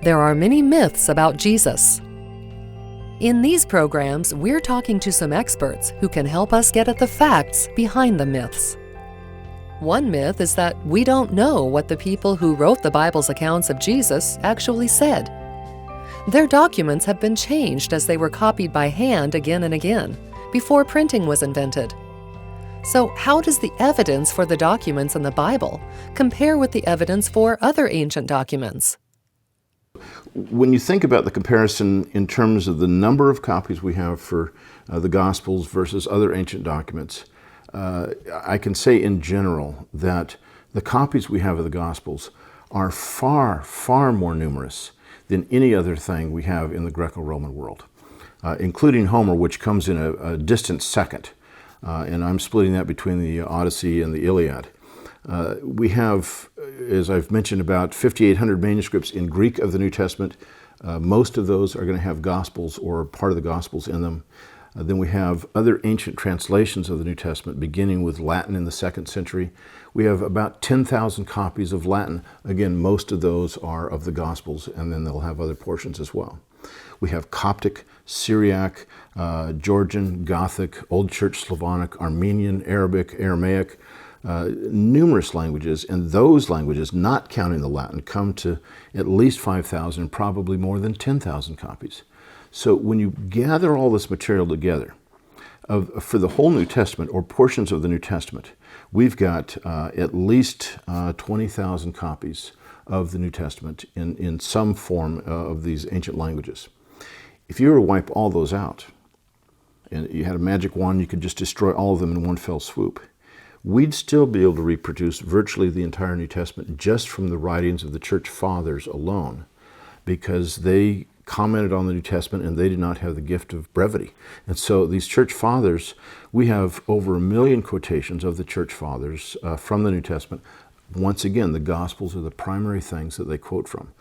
there are many myths about Jesus. In these programs, we're talking to some experts who can help us get at the facts behind the myths. One myth is that we don't know what the people who wrote the Bible's accounts of Jesus actually said. Their documents have been changed as they were copied by hand again and again, before printing was invented. So how does the evidence for the documents in the Bible compare with the evidence for other ancient documents? When you think about the comparison in terms of the number of copies we have for the Gospels versus other ancient documents, I can say in general that the copies we have of the Gospels are far, far more numerous than any other thing we have in the Greco-Roman world, including Homer, which comes in a distant second. And I'm splitting that between the Odyssey and the Iliad. We have, as I've mentioned, about 5,800 manuscripts in Greek of the New Testament. Most of those are going to have Gospels or part of the Gospels in them. Then we have other ancient translations of the New Testament, beginning with Latin in the 2nd century. We have about 10,000 copies of Latin. Again, most of those are of the Gospels, and then they'll have other portions as well. We have Coptic, Syriac, Georgian, Gothic, Old Church Slavonic, Armenian, Arabic, Aramaic, numerous languages, and those languages, not counting the Latin, come to at least 5,000, probably more than 10,000 copies. So when you gather all this material together, for the whole New Testament or portions of the New Testament, we've got at least 20,000 copies of the New Testament in some form of these ancient languages. If you were to wipe all those out, and you had a magic wand, you could just destroy all of them in one fell swoop, we'd still be able to reproduce virtually the entire New Testament just from the writings of the church fathers alone, because they commented on the New Testament and they did not have the gift of brevity. And so these church fathers, we have over 1 million quotations of the church fathers from the New Testament. Once again, the Gospels are the primary things that they quote from.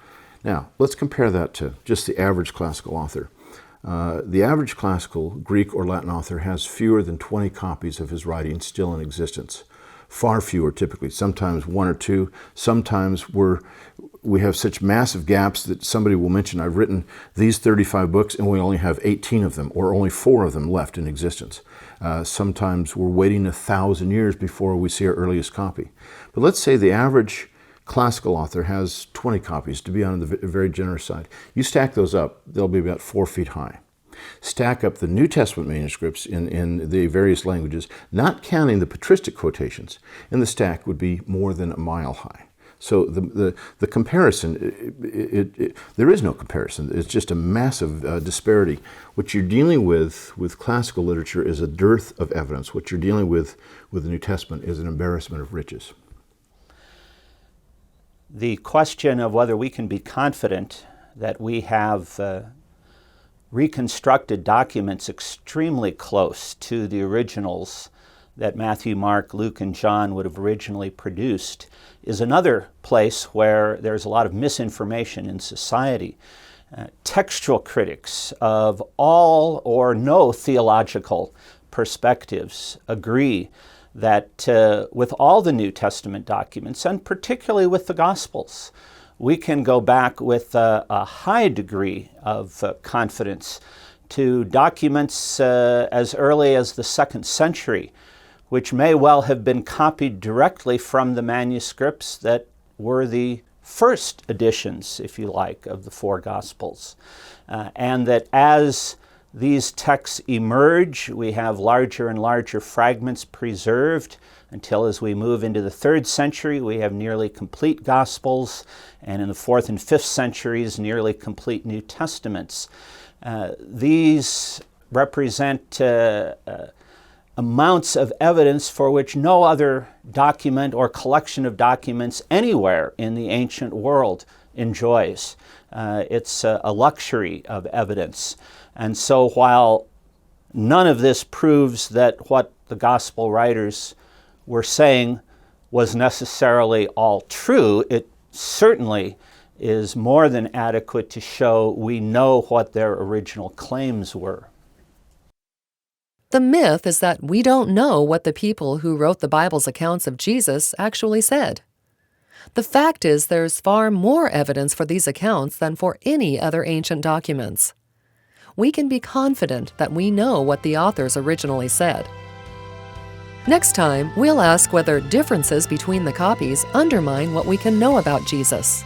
Now, let's compare that to just the average classical author. The average classical Greek or Latin author has fewer than 20 copies of his writings still in existence. Far fewer typically, sometimes 1 or 2. Sometimes we have such massive gaps that somebody will mention, I've written these 35 books and we only have 18 of them, or only 4 of them left in existence. Sometimes we're waiting 1,000 years before we see our earliest copy. But let's say the average classical author has 20 copies, to be on the very generous side. You stack those up, they'll be about 4 feet high. Stack up the New Testament manuscripts in the various languages, not counting the patristic quotations, and the stack would be more than 1 mile high. So the comparison, there is no comparison. It's just a massive disparity. What you're dealing with classical literature is a dearth of evidence. What you're dealing with the New Testament is an embarrassment of riches. The question of whether we can be confident that we have reconstructed documents extremely close to the originals that Matthew, Mark, Luke, and John would have originally produced is another place where there's a lot of misinformation in society. Textual critics of all or no theological perspectives agree that with all the New Testament documents, and particularly with the Gospels, we can go back with a high degree of confidence to documents as early as the 2nd century, which may well have been copied directly from the manuscripts that were the first editions, if you like, of the 4 Gospels. And that as these texts emerge, we have larger and larger fragments preserved until, as we move into the 3rd century, we have nearly complete Gospels, and in the 4th and 5th centuries, nearly complete New Testaments. These represent amounts of evidence for which no other document or collection of documents anywhere in the ancient world enjoys. It's a luxury of evidence. And so while none of this proves that what the gospel writers were saying was necessarily all true, it certainly is more than adequate to show we know what their original claims were. The myth is that we don't know what the people who wrote the Bible's accounts of Jesus actually said. The fact is, there's far more evidence for these accounts than for any other ancient documents. We can be confident that we know what the authors originally said. Next time, we'll ask whether differences between the copies undermine what we can know about Jesus.